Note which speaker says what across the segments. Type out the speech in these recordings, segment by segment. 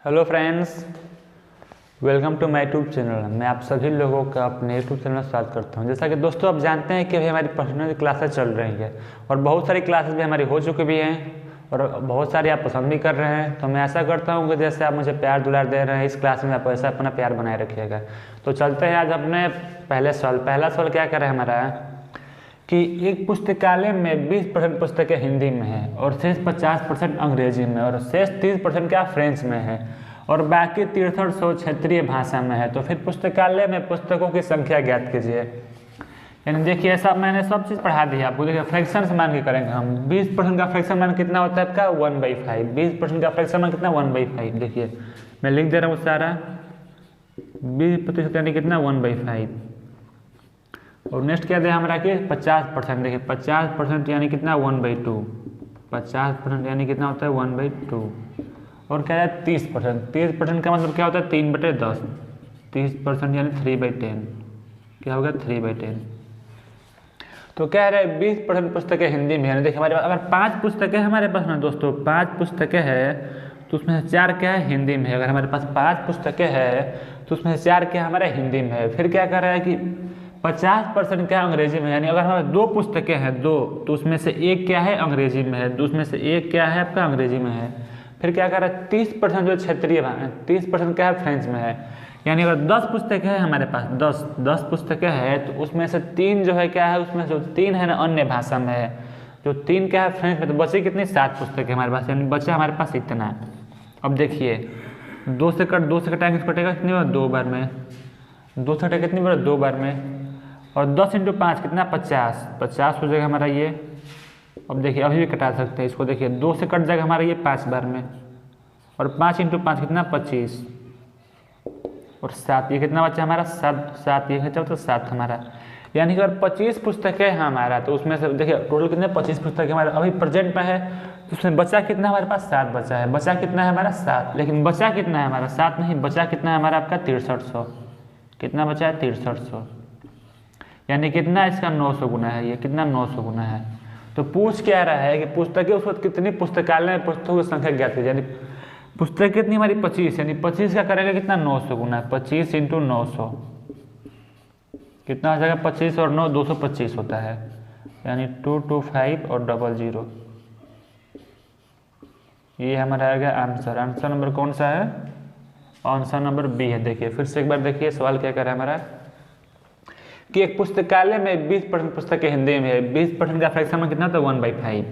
Speaker 1: Hello friends, welcome to my YouTube channel. मैं आप सभी लोगों का अपने यूट्यूब चैनल स्टार्ट करता हूं। जैसा कि दोस्तों आप जानते हैं कि अभी हमारी पर्सनल क्लासेस चल रही हैं और बहुत सारी क्लासेस भी हमारी हो चुकी भी हैं और बहुत सारी आप पसंद भी कर रहे हैं। तो मैं ऐसा करता हूं कि जैसे आप मुझे प्यार दुलार दे रहे हैं इस क्लास में, आप ऐसा अपना प्यार बनाए रखिएगा। तो चलते हैं आज अपने पहला सवाल क्या करें हमारा कि एक पुस्तकालय में 20% पुस्तकें हिंदी में हैं और शेष 50% अंग्रेजी में और शेष 30% क्या फ्रेंच में है और बाकी 6300 क्षेत्रीय भाषा में है। तो फिर पुस्तकालय में पुस्तकों की संख्या ज्ञात कीजिए। यानी देखिए ऐसा मैंने सब चीज़ पढ़ा दी है आपको। देखिए फ्रैक्शन से मान के करेंगे हम। 20% का फ्रैक्शन मान कितना होता है आपका 1/5। 20% का फ्रैक्शन मान कितना 1/5। देखिए मैं लिख दे रहा हूँ सारा। 20% यानी कितना 1/5 और नेक्स्ट क्या दे हमारा कि 50%। देखिए 50% यानी कितना 1/2। 50% यानी कितना होता है 1/2 और क्या है 30%। 30% का मतलब क्या होता है 3/10। 30% यानी 3/10 क्या होगा 3/10। तो कह रहे 20% पुस्तकें हिंदी में है। देखिए हमारे पास अगर 5 पुस्तकें हमारे पास ना दोस्तों 5 पुस्तकें हैं तो उसमें से 4 क्या है हिंदी में है। अगर हमारे पास 5 पुस्तकें हैं तो उसमें से 4 क्या हमारे हिंदी में है। फिर क्या कर रहा है कि 50% क्या अंग्रेजी में। यानी अगर हमारे 2 पुस्तकें हैं 2 तो उसमें से एक क्या है अंग्रेजी में है, उसमें से एक क्या है आपका अंग्रेजी में है। फिर क्या कर रहा है 30% जो क्षेत्रीय 30% क्या है फ्रेंच में है। यानी अगर 10 पुस्तकें हैं हमारे पास 10 पुस्तकें हैं तो उसमें से 3 जो है क्या है, उसमें जो 3 है ना अन्य भाषा में है, जो 3 क्या है फ्रेंच में। तो बची कितनी 7 पुस्तकें हमारे पास, यानी बचा हमारे पास इतना। अब देखिए 2 से कटाएंगे तो कटेगा कितनी बार 2 बार में। 2 से कटेगा कितनी बार 2 बार में और 10 × 5 कितना 50 हो जाएगा हमारा ये। अब देखिए अभी भी कटा सकते हैं इसको। देखिए 2 से कट जाएगा हमारा ये 5 बार में और 5 × 5 कितना 25 और 7 ये कितना बचा हमारा 7 ये कितना तो 7 हमारा। यानी कि अगर 25 पुस्तकें हैं हमारा तो उसमें से देखिए टोटल कितने 25 पुस्तकें हमारे अभी प्रेजेंट में है तो उसमें बचा कितना हमारे पास 7 बचा है। बचा कितना है हमारा 7, लेकिन बचा कितना है हमारा 7 नहीं, बचा कितना है हमारा आपका 6300। कितना बचा है 6300। यानी कितना इसका 900 गुना है। ये कितना 900 गुना है। तो पूछ क्या रहा है कि पुस्तकें उस वक्त कितनी पुस्तकालय में पुस्तकों की संख्या ज्ञात कीजिए। यानी पुस्तक कितनी हमारी 25, यानी 25 का करेगा कितना 900 गुना। 25 × 900 कितना हो जाएगा 25 और 9 225 होता है। यानी 225 और 00। ये हमारा आएगा आंसर। आंसर नंबर कौन सा है? आंसर नंबर बी है। देखिए फिर से एक बार देखिए सवाल क्या कर रहा है हमारा कि एक पुस्तकालय में 20% पुस्तकें हिंदी में है। 20% का फ्रैक्शन में कितना होता है 1/5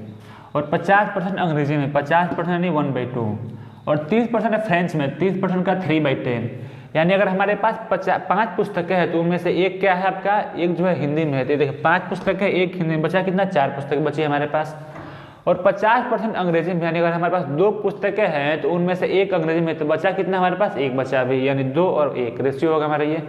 Speaker 1: और 50% अंग्रेजी में। 50% यानी 1/2 और 30% है फ्रेंच में। 30% का 3/10। यानी अगर हमारे पास 5 पुस्तकें हैं तो उनमें से एक क्या है आपका एक जो है हिंदी में है। तो देखिए 5 पुस्तकें एक हिंदी में, बचा कितना 4 पुस्तकें बची हमारे पास और 50% अंग्रेजी में। यानी अगर हमारे पास 2 पुस्तकें हैं तो उनमें से एक अंग्रेजी में, तो बचा कितना हमारे पास एक बचा भी, यानी 2 और 1 रेशियो होगा हमारा ये।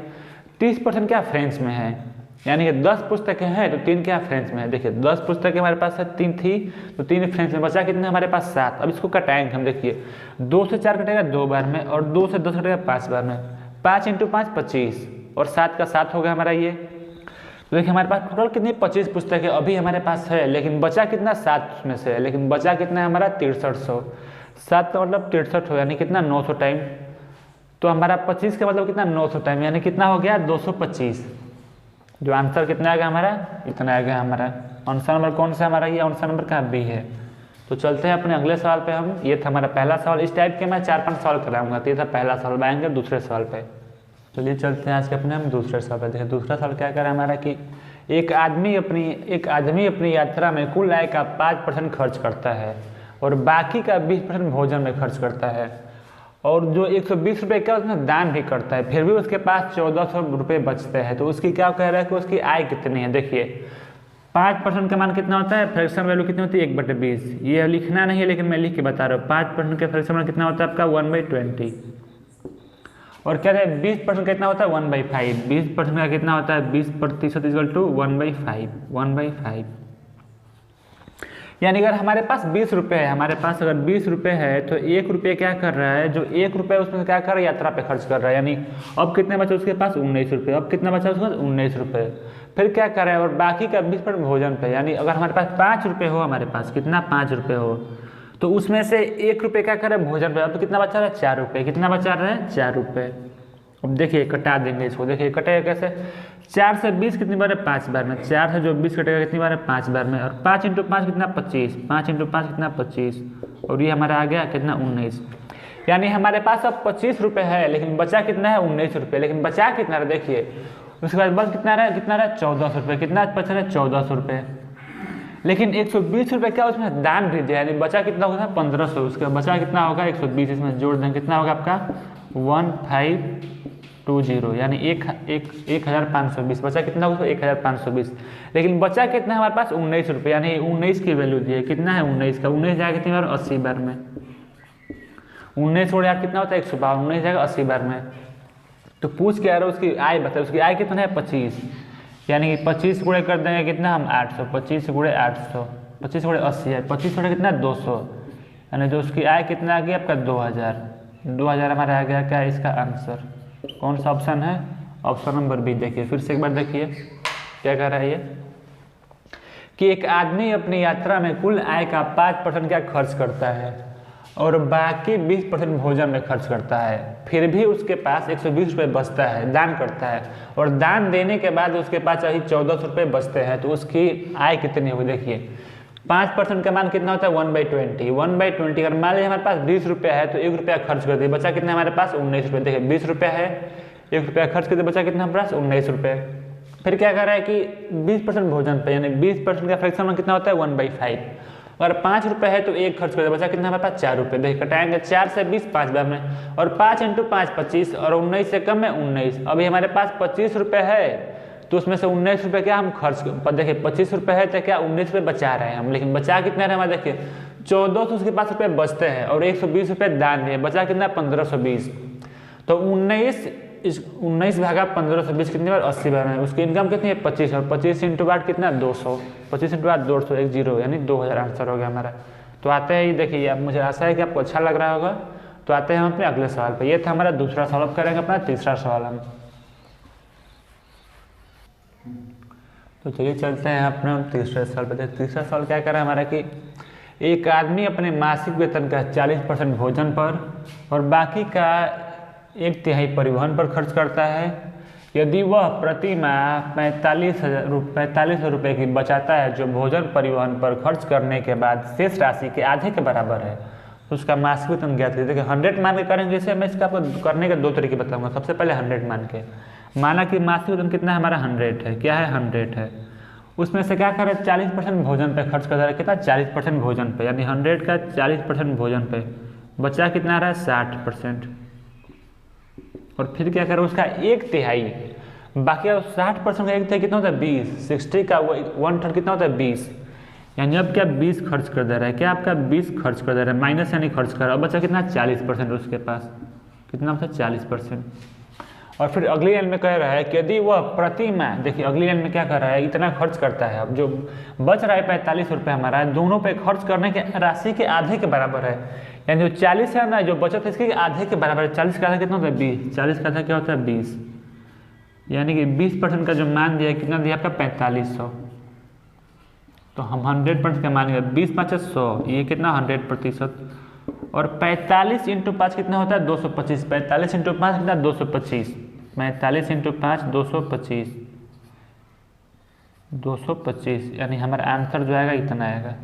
Speaker 1: 30% क्या फ्रेंच में है। यानी कि 10 पुस्तकें हैं तो 3 क्या फ्रेंच में है। देखिए 10 पुस्तकें हमारे पास है 3 थी तो 3 फ्रेंच में, बचा कितना हमारे पास 7। अब इसको कटाएंगे हम। देखिए 2 से 4 कटेगा 2 बार में और 2 से 10 कटेगा 5 बार में। 5 × 5 25 और 7 का 7 हो गया हमारा ये। तो देखिए हमारे पास टोटल कितनी 25 पुस्तकें अभी हमारे पास है, लेकिन बचा कितना 7 में से है, लेकिन बचा कितना है हमारा 6300। 7 का मतलब 63 हो, यानी कितना 900 टाइम। तो हमारा 25 का मतलब कितना 900 टाइम, यानी कितना हो गया 225। जो आंसर कितना आएगा हमारा इतना आएगा हमारा। आंसर नंबर कौन सा हमारा ये आंसर नंबर का बी है। तो चलते हैं अपने अगले सवाल पे हम। ये था हमारा पहला सवाल। इस टाइप के मैं 4-5 सवाल कराऊंगा। तो ये था पहला सवाल। आएंगे दूसरे सवाल पे। चलिए चलते हैं आज के अपने हम दूसरे सवाल पे। देखिए दूसरा सवाल क्या करा हमारा कि एक आदमी अपनी यात्रा में कुल आय का 5% खर्च करता है और बाकी का 20% भोजन में खर्च करता है और जो 120 रुपये का उसमें दान भी करता है, फिर भी उसके पास 1400 रुपये बचते हैं। तो उसकी क्या कह रहा है कि उसकी आय कितनी है। देखिए 5% का मान कितना होता है, फ्रैक्शन वैल्यू कितनी होती है 1/20। ये लिखना नहीं है लेकिन मैं लिख के बता रहा हूँ। 5% का फ्रैक्शन मान कितना होता है आपका 1/20 और क्या है 20% कितना होता है 1/5। 20% का कितना होता है 20% = 1/5। यानी अगर हमारे पास 20 रुपये है, हमारे पास अगर 20 रुपये है तो 1 रुपये क्या कर रहा है, जो 1 रुपये उसमें क्या कर रहा है यात्रा पे खर्च कर रहा है। यानी अब कितने बचे उसके पास 19 रुपये। अब कितना बचा उसके पास 19 रुपये। फिर क्या कर रहा है और बाकी का 20% भोजन पे। यानी अगर हमारे पास 5 रुपये हो, हमारे पास कितना 5 रुपये हो तो उसमें से 1 रुपये क्या कर रहे हैं भोजन पे, अब तो कितना बचा रहा है 4 रुपये, कितना बचा रहा है 4 रुपये। अब देखिए कटा देंगे इसको, देखिए कटेगा कैसे, 4 से 20 कितनी बार है 5 बार में, 4 से जो 20 कटेगा कितनी बार है 5 बार में, और 5 × 5 कितना 25, 5 × 5 कितना 25, और ये हमारा आ गया कितना 19। यानी हमारे पास अब 25 रुपये है, लेकिन बचा कितना है 19 रुपये, लेकिन बचा कितना रहा देखिए, उसके बाद बस कितना रहा 1400 रुपये, कितना बचा रहा 1400 रुपये, लेकिन 120 रुपये क्या उसमें दान भी दिया, यानी बचा कितना होगा 1500, उसका बचा कितना होगा 120, इसमें जोड़ दें कितना होगा आपका 1520, यानी 1520, बचा कितना होगा 1520, लेकिन बचा कितना हमारे पास 19 रुपये, यानी 19 की वैल्यू दी है, कितना है 19 का, 19 जाएगा कितनी बार 80 बार में, 19 छोड़ यार कितना होता है 152, 19 जाएगा 80 बार में। तो पूछ के आ रहा है उसकी आय बताए, उसकी आय कितना है 25, यानी कि 25 गुणे कर देंगे कितना हम 800, 25 गुणे 800, 25 गुणे 80 है, 25 गुणे कितना 200, यानी जो उसकी आय कितना आ गया आपका 2000, 2000 हमारा आ गया क्या है इसका आंसर। कौन सा ऑप्शन है, ऑप्शन नंबर बी। देखिए फिर से एक बार देखिए क्या कह रहा है ये, कि एक आदमी अपनी यात्रा में कुल आय का 5% क्या खर्च करता है और बाकी 20% भोजन में खर्च करता है, फिर भी उसके पास 120 रुपये बचता है, दान करता है, और दान देने के बाद उसके पास अभी 1400 रुपये बचते हैं, तो उसकी आय कितनी होगी। देखिए 5% का मान कितना होता है 1/20, 1/20 अगर मान लीजिए हमारे पास 20 रुपये है तो 1 रुपया खर्च कर दिए, बचा कितना हमारे पास 19 रुपये। देखिए 20 रुपये है, 1 रुपया खर्च कर दिए, बचा कितना हमारे पास 19 रुपये। फिर क्या कर रहा है कि 20% भोजन पे, यानी 20% का फ्रैक्शन कितना होता है 1/5, अगर 5 रुपये है तो 1 खर्च कर दिया, बचा कितना हमारे पास 4 रुपये। देखिए कटाएंगे 4 से 20 5 बार में, और 5 × 5 25, और 19 से कम है 19, अभी हमारे पास 25 रुपये है, तो उसमें से 19 रुपये क्या हम खर्च, देखिए 25 रुपये है तो क्या 19 रुपये बचा रहे हैं हम, लेकिन बचा कितना रहे हमारे, देखिए 1400 उसके पास रुपये बचते हैं, और 120 रुपये दान दिए, बचा कितना 1520, तो 19 भागा 1520 कितनी बार 80 बार है, उसकी इनकम कितनी है 25, और 25 × 8 कितना 200, 25 × 8 200, एक जीरो, यानी 2000 आंसर हो गया हमारा। तो आते हैं, देखिए अब मुझे आशा है कि आपको अच्छा लग रहा होगा। तो आते हैं हम अपने अगले सवाल पे, ये था हमारा दूसरा सवाल, करेंगे अपना तीसरा सवाल हम। तो चलिए चलते हैं अपने तीसरे सवाल पे। तीसरा सवाल क्या कर रहा है हमारा कि एक आदमी अपने मासिक वेतन का 40% भोजन पर और बाकी का 1/3 परिवहन पर खर्च करता है। यदि वह प्रति माह 45,000 रुपये की बचाता है, जो भोजन परिवहन पर खर्च करने के बाद शेष राशि के आधे के बराबर है, तो उसका मासिक वेतन ज्ञात कीजिए। देखिए 100 मान के करेंगे, इसे मैं इसका आपको करने के 2 तरीके बताऊंगा। सबसे पहले 100 मान के, माना कि मासिक वेतन कितना है हमारा 100 है, क्या है 100 है, उसमें से क्या करें 40% भोजन पे खर्च कर रहा है, कितना 40% भोजन पे, यानी 100 का 40% भोजन पे, बचा कितना रहा है 60%, और फिर क्या करें उसका 1/3, बाकी 60% का 1/3 कितना होता है 20, 60 का 1/3 कितना होता है 20, यानी अब क्या 20 खर्च कर दे रहा है, क्या आपका 20 खर्च कर दे रहा है, माइनस यानी खर्च कर रहा है, अब बचा कितना 40% उसके पास, कितना बचा 40%। और फिर अगली लाइन में कह रहा है कि यदि वह प्रति माह, देखिए अगली लाइन में क्या कर रहा है, इतना खर्च करता है, अब जो बच रहा है 45 रुपये हमारा, दोनों पे खर्च करने के राशि के आधे के बराबर है, यानी जो 40 है ना, जो बचत है इसके आधे के बराबर है। 40 का आधा कितना होता है 20, 40 का आधा क्या होता है 20, यानी कि 20% का जो मान दिया है कितना दिया आपका 4500, तो हम 100% का मान 20 × 5 = 100, ये कितना 100%, और 45 × 5 कितना होता है 225, 45 × 5 कितना 225, 45 × 5 225, 225, यानी हमारा आंसर जो आएगा इतना आएगा।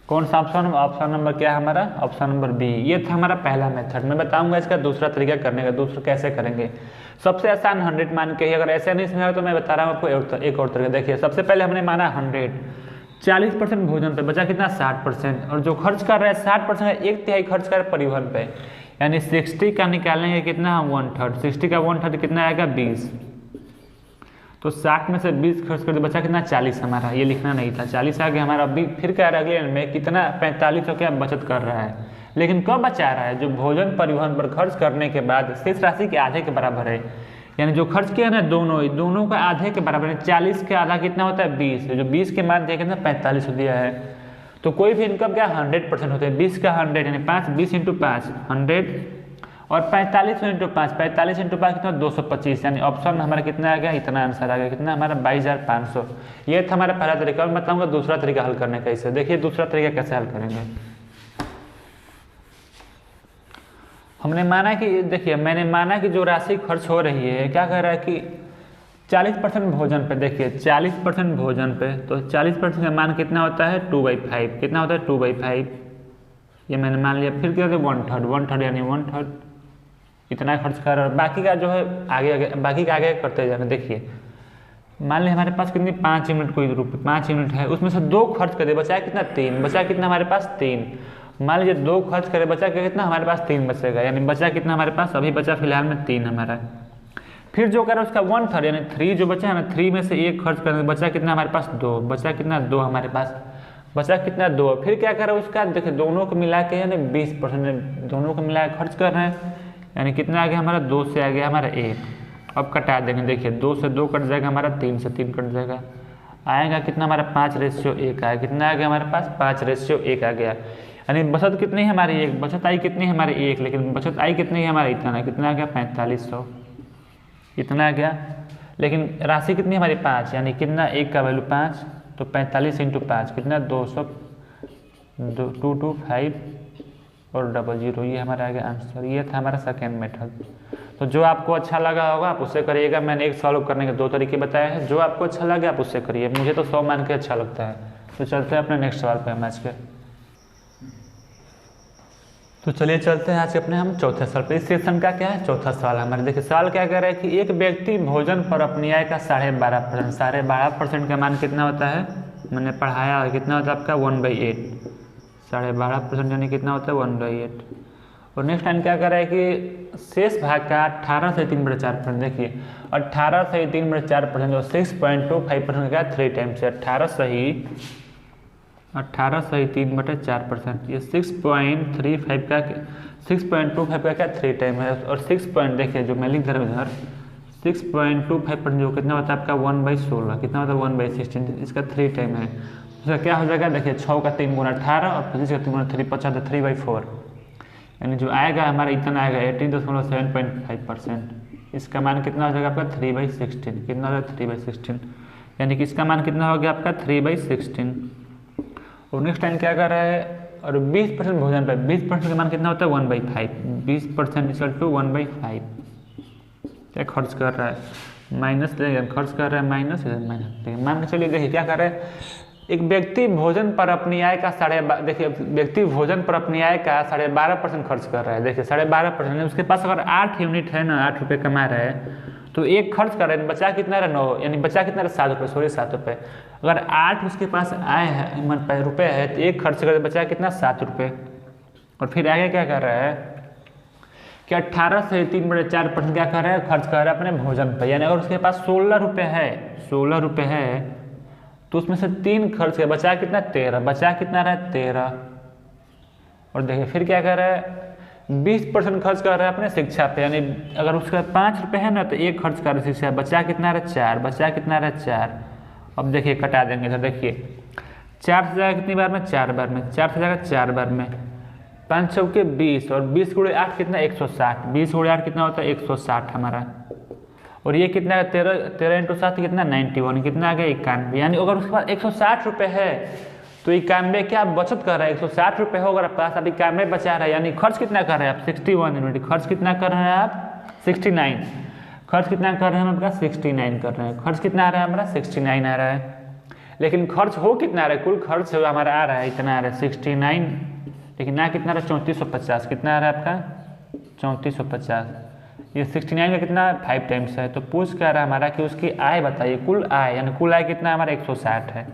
Speaker 1: कौन सा ऑप्शन, ऑप्शन नंबर क्या है हमारा, ऑप्शन नंबर बी। ये था हमारा पहला मेथड। मैं बताऊंगा इसका दूसरा तरीका करने का, दूसरा कैसे करेंगे। सबसे आसान 100 मान के ही, अगर ऐसे नहीं समझा तो मैं बता रहा हूँ आपको एक और तरीका। देखिए सबसे पहले हमने माना 100, 40% भोजन पे, बचा कितना 60%, और जो खर्च कर रहा है 60% का 1/3 खर्च कर रहा है परिवहन पे, यानी 60 का निकालेंगे कितना 1/3, 60 का 1/3 कितना आएगा 20, तो 60 में से 20 खर्च कर दे, बचा कितना 40 हमारा, ये लिखना नहीं था, 40 आ गया हमारा। अभी फिर कह रहा है अगले में कितना 4500 क्या बचत कर रहा है, लेकिन कब बचा रहा है, जो भोजन परिवहन पर खर्च करने के बाद शेष राशि के आधे के बराबर है, यानी जो खर्च किया ना दोनों का आधे के बराबर है। 40 के आधा कितना होता है 20, जो 20 के मान दिया कितना 4500 दिया है। तो कोई भी इनकम क्या 100% होते हैं, 20 का 100 यानी 20 × 5 100, और 45 इंटू 5, 45 इंटू 5 कितना 225, यानी ऑप्शन हमारा कितना आ गया, इतना आंसर आ गया, कितना हमारा 22,500। ये था हमारा पहला तरीका। और मैं बताऊंगा दूसरा तरीका हल करने का। इसे देखिए दूसरा तरीका कैसे हल करेंगे। हमने माना कि देखिए मैंने माना कि जो राशि खर्च हो रही है, क्या कह रहा है कि 40% भोजन पे। देखिए 40% भोजन पे, तो 40% का मान कितना होता है 2/5। कितना होता है 2/5, ये मैंने मान लिया। फिर क्या होता है 1/3 यानी 1/3 इतना खर्च कर। और बाकी का जो है आगे बाकी का आगे करते जाना। देखिए मान लिया हमारे पास कितनी 5 यूनिट, कोई रुपये 5 यूनिट है, उसमें से 2 खर्च करे, बचा कितना 3, बचा कितना हमारे पास 3। मान लीजिए 2 खर्च करे, बचा कितना हमारे पास 3 बचेगा, यानी बचा कितना हमारे पास अभी बचा फिलहाल में 3 हमारा। फिर जो करा उसका 1/3 यानी 3 जो बचा है ना, 3 में से 1 खर्च करने, बचा कितना हमारे पास 2, बचा कितना 2 हमारे पास, बचा कितना 2। फिर क्या करा उसका, देखिए दोनों को मिला के यानी 20%, दोनों को मिला के खर्च कर रहे हैं, यानी कितना आ गया हमारा 2 से आ गया हमारा 1। अब कटा देंगे। देखिए 2 से 2 कट जाएगा हमारा, 3 से 3 कट जाएगा, आएगा कितना हमारा 5/1 आया। कितना आ गया हमारे पास 5/1 आ गया। यानी बचत कितनी है हमारी 1, बचत आई कितनी है हमारी 1, लेकिन बचत आई कितनी है हमारी इतना, कितना आ गया 4500 इतना आ गया। लेकिन राशि कितनी हमारी 5, यानी कितना 1 का वैल्यू 5, तो 45 इंटू 5 कितना 200, 225 और 00, ये हमारा आ गया आंसर। ये था हमारा सेकेंड मेथड। तो जो आपको अच्छा लगा होगा आप उससे करिएगा। मैंने एक सॉल्व करने के 2 तरीके बताए हैं, जो आपको अच्छा लगे आप उससे करिए। मुझे तो 100 मान के अच्छा लगता है। तो चलते हैं अपने नेक्स्ट सवाल पे हम आज के। तो चलिए चलते हैं आज के अपने हम चौथे सवाल पे। इस सेक्शन का क्या है चौथा सवाल हमारे। देखिए सवाल क्या कह रहा है कि एक व्यक्ति भोजन पर अपनी आय का 12.5%, 12.5% का मान कितना होता है, मैंने पढ़ाया कितना होता है आपका 1/8, 12.5% यानी कितना होता है 1/8। और नेक्स्ट टाइम क्या कर रहा है कि शेष भाग का 18 से 3/4%। देखिए 18 से 3/4% और 6.25% का 3 टाइम्स से 18 सही 3/4%, ये 6.35 का 6.25 का क्या 3 टाइम है। और 6 पॉइंट देखिए जो मैं लिख दे रहा हूँ इधर 6.25% जो कितना होता है आपका 1/16, कितना होता है 1/16, इसका 3 टाइम है। उसका क्या हो जाएगा, देखिए 6 का 3 गुना 18 और 25 का 3 गुना 3 50 3/4, यानी जो आएगा हमारा इतना आएगा 18.75%। इसका मान कितना हो जाएगा आपका 3/16, कितना हो जाएगा 3/16, यानी कि इसका मान कितना हो गया आपका 3/16। और नेक्स्ट टाइम क्या कर रहा है, और 20% भोजन पर 20% का मान कितना होता है 1/5, 20% इक्वल टू 1/5 क्या खर्च कर रहा है, माइनस लेंगे खर्च कर रहा है माइनस मान के चलिए। देखिए क्या कर रहा है, एक व्यक्ति भोजन पर अपनी आय का देखिए व्यक्ति भोजन पर अपनी आय का 12.5% खर्च कर रहा है। देखिए 12.5%, उसके पास अगर 8 यूनिट है ना, 8 रुपये कमा रहा है, तो एक खर्च कर रहे हैं, बचा कितना रहा 9, यानी बचा कितना रहा 7 रुपये, सॉरी 7 रुपये। अगर 8 उसके पास आए हैं रुपये है, तो एक खर्च कर बचा कितना 7 रुपये। और फिर आगे क्या कर रहा है कि 18 से 3/4% क्या कर रहा है, खर्च कर रहा है अपने भोजन पर। यानी अगर उसके पास 16 रुपये है, 16 रुपये है, तो उसमें से 3 खर्च किया, बचा कितना 13, बचा कितना रहा 13। और देखिए फिर क्या कर रहा है 20% खर्च कर रहा है अपने शिक्षा पे, यानी अगर उसका 5 रुपये है ना, तो एक खर्च कर रहा है शिक्षा, बचा कितना रहा 4, बचा कितना रहा 4। अब देखिए कटा देंगे, तो देखिए 4 से जाएगा कितनी बार में 4 बार में, 4 से जाएगा 4 बार में, 5 चौके 20 और 20 गुणे 8 कितना 160, 20 गुणे 8 कितना होता है 160 हमारा। और ये कितना है 13 इंटू 7 कितना 91, कितना आ गया 91। यानी अगर उसके पास 160 रुपये है तो 91 क्या बचत कर रहा है, 160 रुपये हो अगर पास आप 91 बचा रहा है, यानी खर्च कितना कर रहे हैं आप 61 यूनिट, खर्च कितना कर रहे हैं आप 69, खर्च कितना कर रहे हैं हम आपका 69 कर रहे हैं, खर्च कितना आ रहा है हमारा 69 आ रहा है। लेकिन खर्च हो कितना आ रहा है, कुल खर्च हमारा आ रहा है इतना आ रहा है 69, लेकिन ना कितना रहा 3450, कितना आ रहा है आपका 3450। ये 69 का कितना 5 टाइम्स है। तो पूछ क्या रहा है हमारा कि उसकी आय बताइए, कुल आय, यानी कुल आय कितना हमारा 160 है,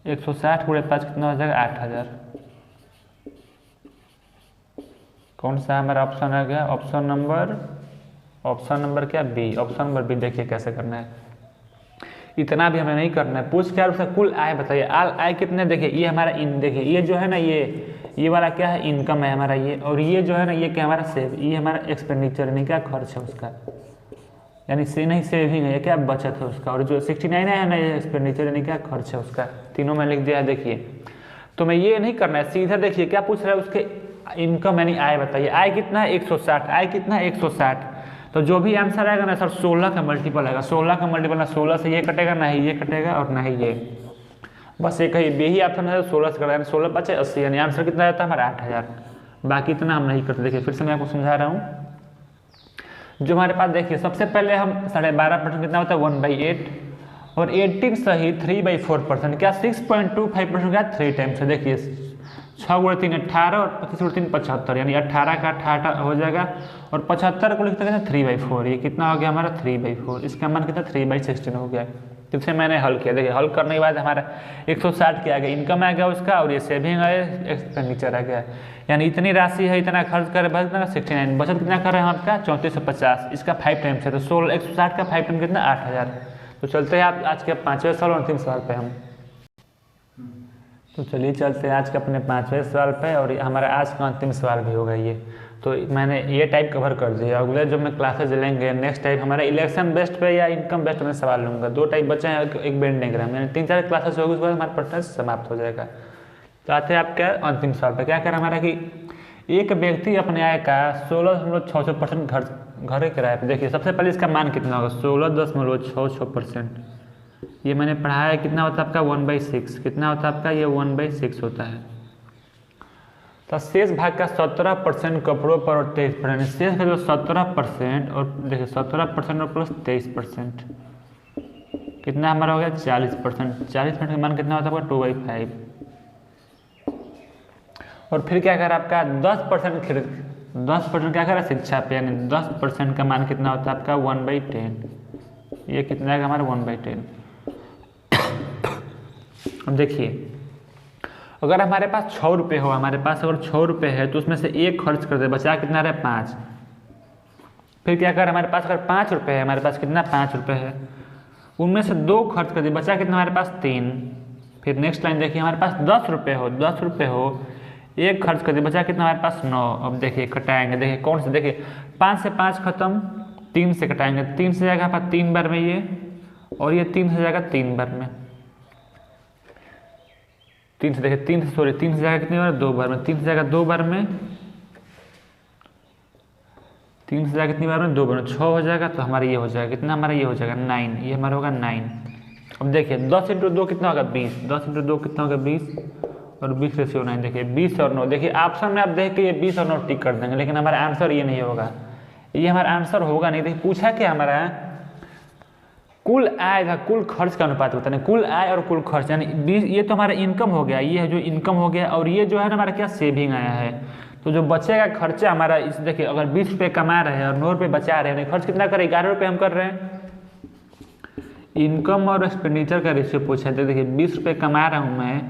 Speaker 1: 160 गुणे 5 कितना हो जाएगा 8000। कौन सा हमारा ऑप्शन आ गया, ऑप्शन नंबर क्या बी, ऑप्शन नंबर बी। देखिए कैसे करना है, इतना भी हमें नहीं करना है। पूछ क्या उसका कुल आय बताइए, आय कितने, देखिए ये हमारा देखिए ये जो है ना ये वाला क्या है इनकम है हमारा ये, और ये जो है ना ये क्या हमारा ये हमारा एक्सपेंडिचर यानी क्या खर्च है उसका, यानी से नहीं सेविंग है, क्या बचत है उसका। और जो 69 है ना ये एक्सपेंडिचर यानी क्या खर्च है उसका, तीनों में लिख दिया है। देखिए तो मैं ये नहीं करना है, सीधा देखिए क्या पूछ रहा है उसके इनकम यानी आय बताइए, आय कितना है 160, आय कितना है 160। तो जो भी आंसर आएगा ना सर 16 का मल्टीपल आएगा, 16 का मल्टीपल ना 16 से ये कटेगा, ना ही ये कटेगा और ना ही ये, बस एक ही यही ऑप्शन है 16 से कटेगा, 16 बचे 80, यानी आंसर कितना रहता है हमारा 8000। बाकी इतना हम नहीं करते। देखिए फिर से मैं आपको समझा रहा हूँ, जो हमारे पास देखिए सबसे पहले हम 12.5% कितना होता है 1/8, और 18 सही 3/4%, क्या 6.25% क्या 3 टाइम्स है। देखिए 6 गुणे 3 18 और 25 गुणे 3 75, यानी 18 का 18 हो जाएगा, और 75 को लिखते हैं 3/4, ये कितना हो गया हमारा 3/4, इसका मान कितना 3/16 हो गया। तो इसे मैंने हल किया, देखिए हल करने के बाद हमारा 160 के आ गया, इनकम आ गया उसका, और ये सेविंग है, एक्सपेंडिचर आ गया, यानी इतनी राशि है, इतना खर्च करे, बस कितना 69, बचत कितना कर रहे हैं आपका 3450, इसका 5 टाइम्स है, तो 160 का 5 टाइम कितना 8000। तो चलते हैं आप आज के 5वें सवाल और अंतिम सवाल पे हम। तो चलिए चलते हैं आज के अपने 5वें सवाल पे, और हमारा आज का अंतिम सवाल भी होगा ये। तो मैंने ये टाइप कवर कर दिया, अगले जो मैं क्लासेज लेंगे नेक्स्ट टाइप हमारा इलेक्शन बेस्ड पे या इनकम बेस्ड में सवाल लूँगा। 2 टाइप बचे हैं, एक बेंड डायग्राम, यानी 3-4 क्लासेस होगी, उसके बाद हमारा पढ़ना समाप्त हो जाएगा। तो आते हैं आपके अंतिम सवाल पर। क्या कह रहा है हमारा कि एक व्यक्ति अपने आय का 16.66% घर किराए पर। देखिए सबसे पहले इसका मान कितना होगा 16.66%, ये मैंने पढ़ा है, कितना होता है आपका 1/6, कितना होता है आपका ये 1/6 होता है। तो शेष भाग का 17% कपड़ों पर और 23%, शेष का जो 17% और देखिए 17% और प्लस 23% कितना हमारा हो गया 40%, 40% का मान कितना होता है आपका 2/5। और फिर क्या कर रहा है आपका 10% क्या कर रहा है शिक्षा पे, यानी 10% का मान कितना होता है आपका 1/10, ये कितना है हमारा 1/10। अब देखिए अगर हमारे पास 6 रुपये हो, हमारे पास अगर 6 रुपये है तो उसमें से 1 खर्च कर दे, बचा कितना रहे 5। फिर क्या कर हमारे पास अगर 5 रुपये है, हमारे पास कितना 5 रुपये है, उनमें से 2 खर्च कर दे, बचा कितना हमारे पास 3। फिर नेक्स्ट लाइन देखिए हमारे पास 10 रुपये हो, 1 खर्च कर दे, बचा कितना हमारे पास 9। अब देखिए कटाएंगे, देखिए कौन से, देखिए 5 से 5 खत्म, 3 से कटाएंगे, 3 से जाएगा हमारे पास 3 बार में ये, और ये 3 से जाएगा 3 बार में, 3 से देखिए 3 से जाएगा कितनी बार 2 बार में, 3 से जाएगा 2 बार में, 3 से जाएगा कितनी बार में 2 बार में, 6 हो जाएगा। तो हमारा ये हो जाएगा कितना, हमारा ये हो जाएगा 9, ये हमारा होगा 9। अब देखिए 10 × 2 कितना होगा 20, 10 × 2 कितना होगा 20, और 20 रेशियो 9। देखिए 20 और 9, देखिए ऑप्शन में आप देख के ये 20 और 9 टिक कर देंगे, लेकिन हमारा आंसर ये नहीं होगा, ये हमारा आंसर होगा नहीं। देखिए पूछा क्या हमारा कुल आय था, कुल खर्च का अनुपात होता है, कुल आय और कुल खर्च, यानी 20, ये तो हमारा इनकम हो गया, ये है जो इनकम हो गया, और ये जो है ना हमारा क्या सेविंग आया है। तो जो बचेगा खर्चा हमारा, इस देखिए अगर 20 रुपये कमा रहे हैं और 9 रुपये बचा रहे हैं, खर्च कितना करें 11 रुपये हम कर रहे हैं। इनकम और एक्सपेंडिचर का रेशियो पूछा है, तो देखिए 20 रुपये कमा रहा हूँ मैं,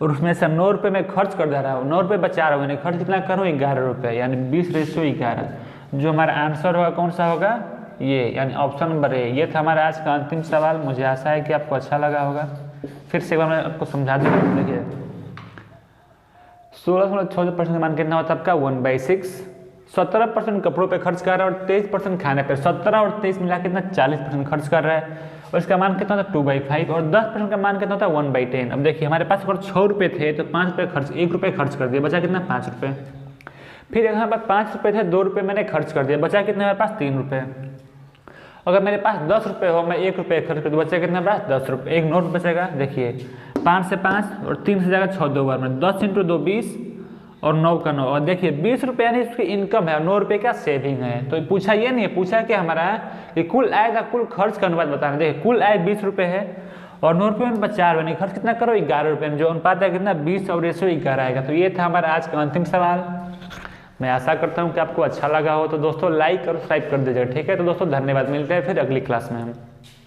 Speaker 1: और उसमें से 9 रुपये में खर्च कर दे रहा हूँ, 9 रुपये बचा रहा हूँ, यानी खर्च कितना करूँ 11 रुपये, यानी 20/11। जो हमारा आंसर होगा कौन सा होगा ये, यानी ऑप्शन नंबर ए। ये था हमारा आज का अंतिम सवाल, मुझे आशा है कि आपको अच्छा लगा होगा। फिर से एक बार मैं आपको समझा दूँ, देखिए 16.66% का मान कितना होता है आपका 1/6, 17% कपड़ों पे खर्च कर रहा है और 23% खाने पे, 17 और 23 मिला कितना 40% खर्च कर रहा है, और इसका मान कितना होता है 2/5, और 10% का मान कितना होता है 1/10। अब देखिए हमारे पास अगर 6 रुपये थे तो 5 रुपये खर्च, 1 रुपये खर्च कर दिया, बचा कितना 5 रुपये। फिर यहाँ पर 5 रुपये थे, 2 रुपये मैंने खर्च कर दिया, बचा कितना हमारे पास 3 रुपये। अगर मेरे पास 10 रुपये हो, मैं 1 रुपये खर्च कर दूँ, बचा कितना पास 10 रुपये, 1 नोट बचेगा। देखिए 5 से 5 और 3 से जाएगा 6 2 बार में, 10 × 2 20 और 9 का 9, और देखिए 20 रुपये यानी इसकी इनकम है, 9 रुपये का सेविंग है। तो पूछा ये नहीं है, पूछा कि हमारा कि कुल आय का कुल खर्च का अनुपात बताना। देखिए कुल आय 20 रुपये है और 9 रुपये में 4 रुपये, खर्च कितना करो 11 रुपये में, जो अनुपात है कितना 20 और रेशियो 11 आएगा। तो ये था हमारा आज का अंतिम सवाल। मैं आशा करता हूँ कि आपको अच्छा लगा हो, तो दोस्तों लाइक और सब्सक्राइब कर दीजिएगा, ठीक है। तो दोस्तों धन्यवाद, मिलते हैं फिर अगली क्लास में हम।